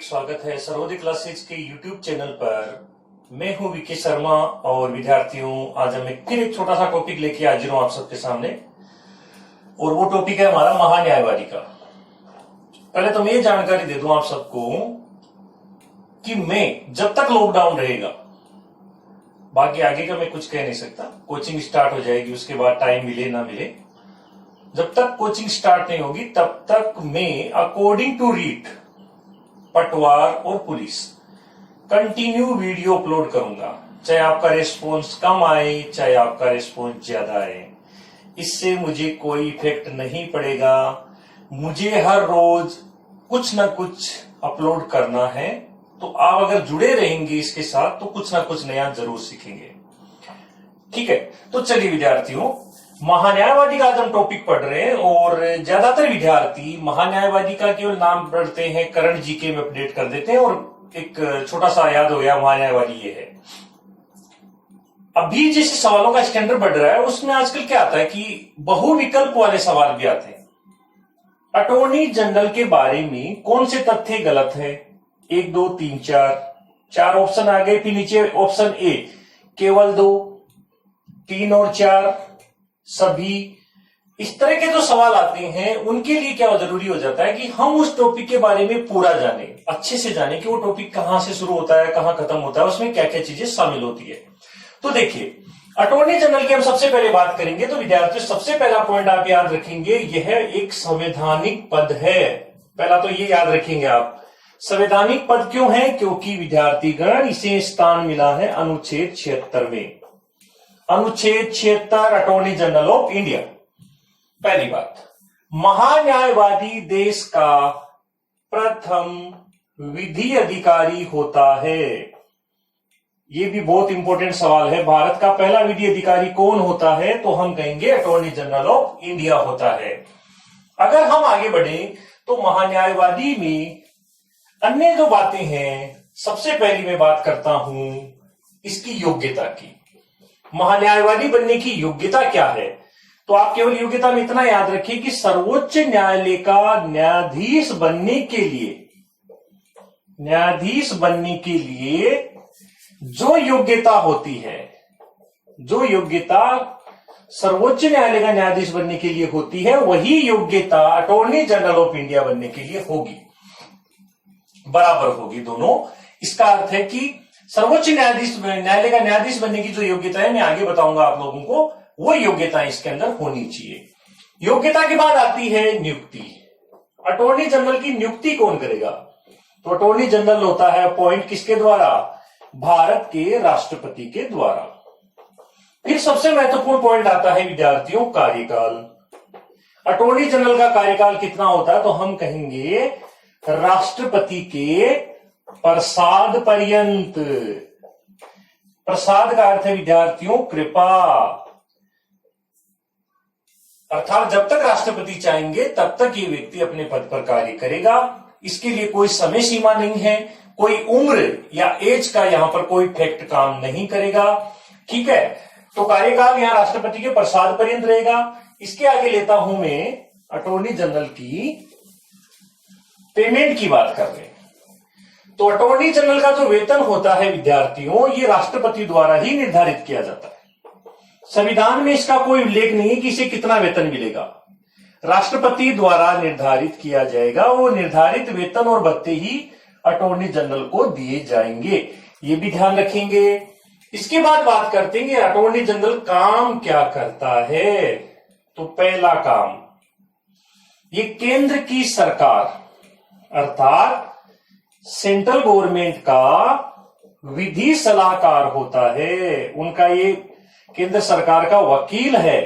हार्दिक स्वागत है सर्वोदय क्लासेज के YouTube चैनल पर। मैं हूं विके शर्मा और विद्यार्थियों, आज हम फिर एक छोटा सा टॉपिक लेके हाजिर हूं आप सबके सामने, और वो टॉपिक है हमारा महान्यायवादी का। पहले तो मैं ये जानकारी दे दूं आप सबको कि मैं जब तक लॉकडाउन रहेगा, बाकी आगे का मैं कुछ कह नहीं सकता, कोचिंग स्टार्ट हो जाएगी उसके बाद टाइम मिले ना मिले, जब तक कोचिंग स्टार्ट नहीं होगी तब तक मैं अकॉर्डिंग टू रीट पटवार और पुलिस कंटिन्यू वीडियो अपलोड करूंगा, चाहे आपका रिस्पॉन्स कम आए चाहे आपका रिस्पॉन्स ज्यादा आए, इससे मुझे कोई इफेक्ट नहीं पड़ेगा। मुझे हर रोज कुछ ना कुछ अपलोड करना है, तो आप अगर जुड़े रहेंगे इसके साथ तो कुछ ना कुछ नया जरूर सीखेंगे। ठीक है, तो चलिए विद्यार्थियों, महान्यायवादी का आज हम टॉपिक पढ़ रहे हैं और ज्यादातर विद्यार्थी महान्यायवादी का केवल नाम पढ़ते हैं, करंट जीके में अपडेट कर देते हैं और एक छोटा सा याद हो गया महान्यायवादी ये है। अभी जैसे सवालों का स्टैंडर्ड बढ़ रहा है उसमें आजकल क्या आता है कि बहुविकल्प वाले सवाल भी आते हैं। अटॉर्नी जनरल के बारे में कौन से तथ्य गलत है, 1 2 3 4 ऑप्शन आ गए, फिर नीचे ऑप्शन ए केवल 2, 3 और 4 सभी। इस तरह के जो सवाल आते हैं उनके लिए क्या जरूरी हो जाता है कि हम उस टॉपिक के बारे में पूरा जाने, अच्छे से जाने कि वो टॉपिक कहां से शुरू होता है, कहां खत्म होता है, उसमें क्या क्या चीजें शामिल होती है। तो देखिए, अटॉर्नी जनरल की हम सबसे पहले बात करेंगे तो विद्यार्थियों सबसे पहला पॉइंट आप याद रखेंगे, यह एक संवैधानिक पद है। पहला तो ये याद रखेंगे आप, संवैधानिक पद क्यों है, क्योंकि विद्यार्थीगण इसे स्थान मिला है अनुच्छेद 76 में। अनुच्छेद 76 अटॉर्नी जनरल ऑफ इंडिया। पहली बात, महान्यायवादी देश का प्रथम विधि अधिकारी होता है। यह भी बहुत इंपॉर्टेंट सवाल है, भारत का पहला विधि अधिकारी कौन होता है, तो हम कहेंगे अटॉर्नी जनरल ऑफ इंडिया होता है। अगर हम आगे बढ़े तो महान्यायवादी में अन्य जो बातें हैं, सबसे पहली मैं बात करता हूं इसकी योग्यता की। महान्यायवादी बनने की योग्यता क्या है, तो आप केवल योग्यता में इतना याद रखिए कि सर्वोच्च न्यायालय का न्यायाधीश बनने के लिए जो योग्यता होती है, जो योग्यता सर्वोच्च न्यायालय का न्यायाधीश बनने के लिए होती है, वही योग्यता अटॉर्नी जनरल ऑफ इंडिया बनने के लिए होगी, बराबर होगी दोनों। इसका अर्थ है कि सर्वोच्च न्यायालय का न्यायाधीश बनने की जो योग्यता है, मैं आगे बताऊंगा आप लोगों को, वो योग्यता इसके अंदर होनी चाहिए। योग्यता के बाद आती है नियुक्ति। अटॉर्नी जनरल की नियुक्ति कौन करेगा, तो अटॉर्नी जनरल होता है अपॉइंट किसके द्वारा, भारत के राष्ट्रपति के द्वारा। फिर सबसे महत्वपूर्ण पॉइंट आता है विद्यार्थियों, कार्यकाल। अटॉर्नी जनरल का कार्यकाल कितना होता है, तो हम कहेंगे राष्ट्रपति के प्रसाद पर्यंत। प्रसाद का अर्थ है विद्यार्थियों कृपा, अर्थात जब तक राष्ट्रपति चाहेंगे तब तक ये व्यक्ति अपने पद पर कार्य करेगा। इसके लिए कोई समय सीमा नहीं है, कोई उम्र या एज का यहां पर कोई फैक्ट काम नहीं करेगा। ठीक है, तो कार्यकाल यहां राष्ट्रपति के प्रसाद पर्यंत रहेगा। इसके आगे लेता हूं मैं अटॉर्नी जनरल की पेमेंट की बात कर रहे हैं, तो अटॉर्नी जनरल का जो वेतन होता है विद्यार्थियों, ये राष्ट्रपति द्वारा ही निर्धारित किया जाता है। संविधान में इसका कोई उल्लेख नहीं है कि इसे कितना वेतन मिलेगा, राष्ट्रपति द्वारा निर्धारित किया जाएगा। वो निर्धारित वेतन और भत्ते ही अटॉर्नी जनरल को दिए जाएंगे, ये भी ध्यान रखेंगे। इसके बाद बात करते हैं अटॉर्नी जनरल काम क्या करता है, तो पहला काम, ये केंद्र की सरकार अर्थात सेंट्रल गवर्नमेंट का विधि सलाहकार होता है। उनका ये केंद्र सरकार का वकील है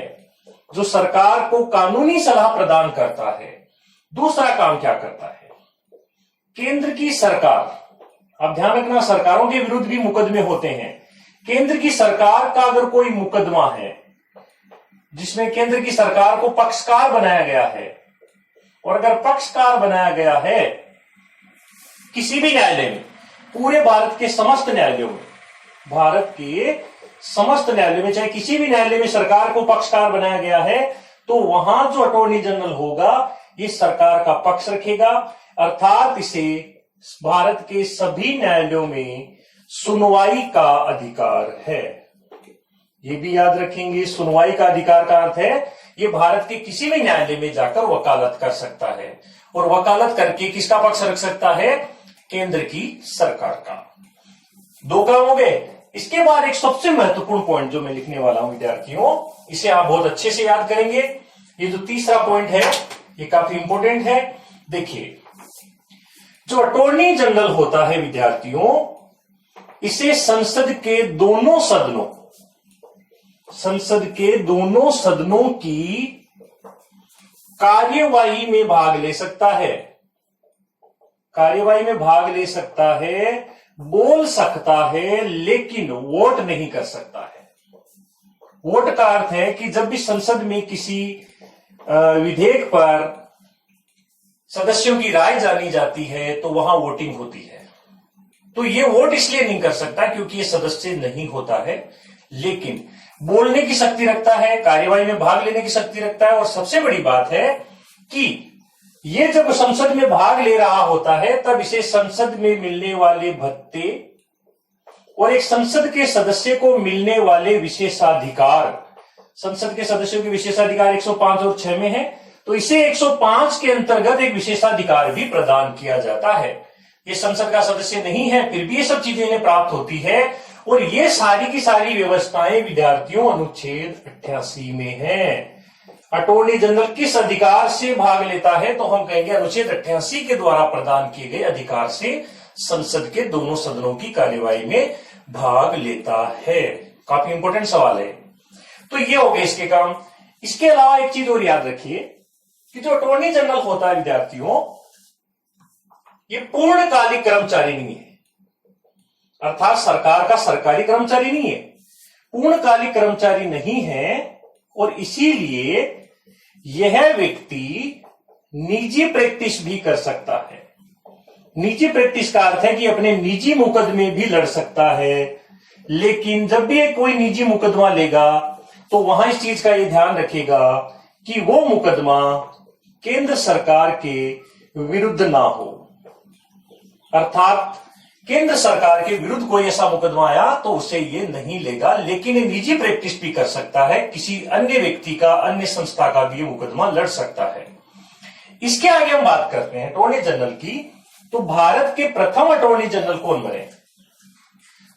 जो सरकार को कानूनी सलाह प्रदान करता है। दूसरा काम क्या करता है, केंद्र की सरकार, अब ध्यान रखना सरकारों के विरुद्ध भी मुकदमे होते हैं। केंद्र की सरकार का अगर कोई मुकदमा है जिसमें केंद्र की सरकार को पक्षकार बनाया गया है, और अगर पक्षकार बनाया गया है किसी भी न्यायालय में, पूरे भारत के समस्त न्यायालयों में, भारत के समस्त न्यायालय में चाहे किसी भी न्यायालय में सरकार को पक्षकार बनाया गया है, तो वहां जो अटॉर्नी जनरल होगा ये सरकार का पक्ष रखेगा, अर्थात इसे भारत के सभी न्यायालयों में सुनवाई का अधिकार है। ये भी याद रखेंगे, सुनवाई का अधिकार का अर्थ है ये भारत के किसी भी न्यायालय में जाकर वकालत कर सकता है और वकालत करके किसका पक्ष रख सकता है? केंद्र की सरकार का। 2 काम हो गए। इसके बाद एक सबसे महत्वपूर्ण पॉइंट जो मैं लिखने वाला हूं विद्यार्थियों, इसे आप बहुत अच्छे से याद करेंगे। ये जो तीसरा पॉइंट है ये काफी इंपॉर्टेंट है। देखिए, जो अटॉर्नी जनरल होता है विद्यार्थियों, इसे संसद के दोनों सदनों की कार्यवाही में भाग ले सकता है, बोल सकता है, लेकिन वोट नहीं कर सकता है। वोट का अर्थ है कि जब भी संसद में किसी विधेयक पर सदस्यों की राय जानी जाती है तो वहां वोटिंग होती है। तो ये वोट इसलिए नहीं कर सकता क्योंकि ये सदस्य नहीं होता है, लेकिन बोलने की शक्ति रखता है, कार्यवाही में भाग लेने की शक्ति रखता है। और सबसे बड़ी बात है कि ये जब संसद में भाग ले रहा होता है तब इसे संसद में मिलने वाले भत्ते और एक संसद के सदस्य को मिलने वाले विशेषाधिकार, संसद के सदस्यों के विशेषाधिकार 105 और 6 में है, तो इसे 105 के अंतर्गत एक विशेषाधिकार भी प्रदान किया जाता है। ये संसद का सदस्य नहीं है फिर भी ये सब चीजें इन्हें प्राप्त होती है। और ये सारी की सारी व्यवस्थाएं विद्यार्थियों अनुच्छेद 88 में है। अटॉर्नी जनरल किस अधिकार से भाग लेता है? तो हम कहेंगे अनुच्छेद 88 के द्वारा प्रदान किए गए अधिकार से संसद के दोनों सदनों की कार्यवाही में भाग लेता है। काफी इंपॉर्टेंट सवाल है। तो ये हो गए इसके काम। इसके अलावा एक चीज और याद रखिए कि जो अटॉर्नी जनरल होता है विद्यार्थियों, ये पूर्णकालिक कर्मचारी नहीं है, अर्थात सरकार का सरकारी कर्मचारी नहीं है, पूर्णकालिक कर्मचारी नहीं है। और इसीलिए यह व्यक्ति निजी प्रैक्टिस भी कर सकता है। निजी प्रैक्टिस का अर्थ है कि अपने निजी मुकदमे भी लड़ सकता है, लेकिन जब भी कोई निजी मुकदमा लेगा तो वहां इस चीज का यह ध्यान रखेगा कि वो मुकदमा केंद्र सरकार के विरुद्ध ना हो। अर्थात केंद्र सरकार के विरुद्ध कोई ऐसा मुकदमा आया तो उसे ये नहीं लेगा, लेकिन ये निजी प्रैक्टिस भी कर सकता है, किसी अन्य व्यक्ति का, अन्य संस्था का भी ये मुकदमा लड़ सकता है। इसके आगे हम बात करते हैं अटॉर्नी जनरल की। तो भारत के प्रथम अटॉर्नी जनरल कौन बने?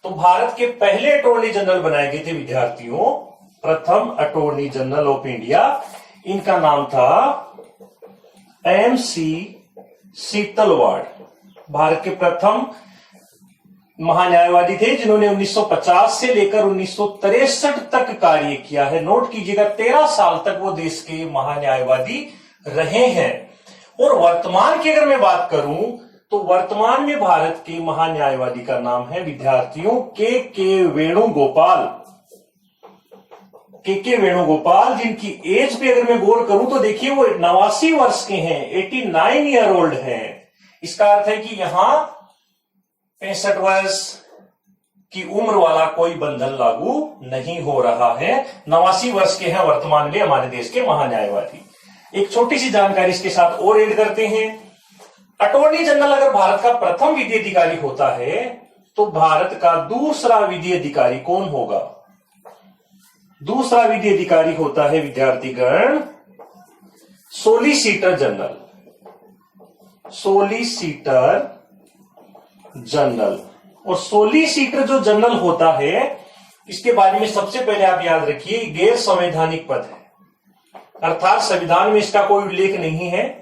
तो भारत के पहले अटॉर्नी जनरल बनाए गए थे विद्यार्थियों, प्रथम अटॉर्नी जनरल ऑफ इंडिया। इनका नाम था MC सीतलवाड़। भारत के प्रथम महान्यायवादी थे जिन्होंने 1950 से लेकर 1963 तक कार्य किया है। नोट कीजिएगा, 13 साल तक वो देश के महान्यायवादी रहे हैं। और वर्तमान की अगर मैं बात करूं तो वर्तमान में भारत के महान्यायवादी का नाम है विद्यार्थियों के वेणुगोपाल। के वेणुगोपाल, जिनकी एज पे अगर मैं गौर करूं तो देखिए वो 89 वर्ष के हैं, 89 ईयर ओल्ड हैं। इसका अर्थ है कि यहां 65 वर्ष की उम्र वाला कोई बंधन लागू नहीं हो रहा है। 89 वर्ष के हैं वर्तमान में हमारे देश के महान्यायवादी। एक छोटी सी जानकारी इसके साथ और ऐड करते हैं। अटॉर्नी जनरल अगर भारत का प्रथम विधि अधिकारी होता है तो भारत का दूसरा विधि अधिकारी कौन होगा? दूसरा विधि अधिकारी होता है विद्यार्थीगण सोलिसिटर जनरल। Solicitor general. और सोलिसिटर जो जनरल होता है, इसके बारे में सबसे पहले आप याद रखिए गैर संवैधानिक पद है, अर्थात संविधान में इसका कोई उल्लेख नहीं है।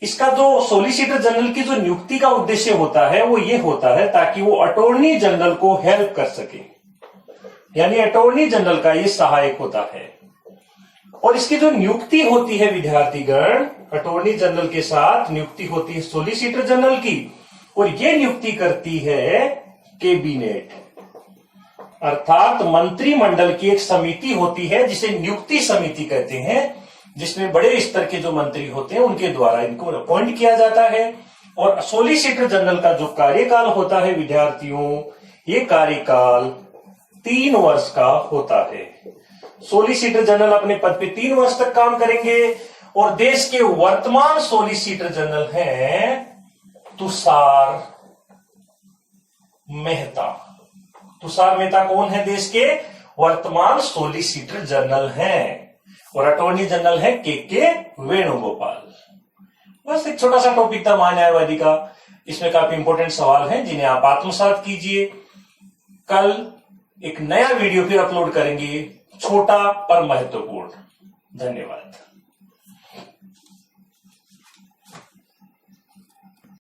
इसका जो सोलिसिटर जनरल की जो नियुक्ति का उद्देश्य होता है वो ये होता है ताकि वो अटॉर्नी जनरल को हेल्प कर सके, यानी अटॉर्नी जनरल का ये सहायक होता है। और इसकी जो नियुक्ति होती है विद्यार्थीगण, अटॉर्नी जनरल के साथ नियुक्ति होती है सोलिसिटर जनरल की, और ये नियुक्ति करती है कैबिनेट, अर्थात मंत्रिमंडल की एक समिति होती है जिसे नियुक्ति समिति कहते हैं, जिसमें बड़े स्तर के जो मंत्री होते हैं उनके द्वारा इनको अपॉइंट किया जाता है। और सोलिसिटर जनरल का जो कार्यकाल होता है विद्यार्थियों, ये कार्यकाल 3 वर्ष का होता है। सोलिसिटर जनरल अपने पद पे 3 वर्ष तक काम करेंगे। और देश के वर्तमान सोलिसिटर जनरल हैं तुषार मेहता। तुषार मेहता कौन है? देश के वर्तमान सॉलिसिटर जनरल हैं और अटॉर्नी जनरल है के वेणुगोपाल। बस एक छोटा सा टॉपिक था महान्यायवादी का। इसमें काफी इंपॉर्टेंट सवाल हैं जिन्हें आप आत्मसात कीजिए। कल एक नया वीडियो फिर अपलोड करेंगे, छोटा पर महत्वपूर्ण। धन्यवाद।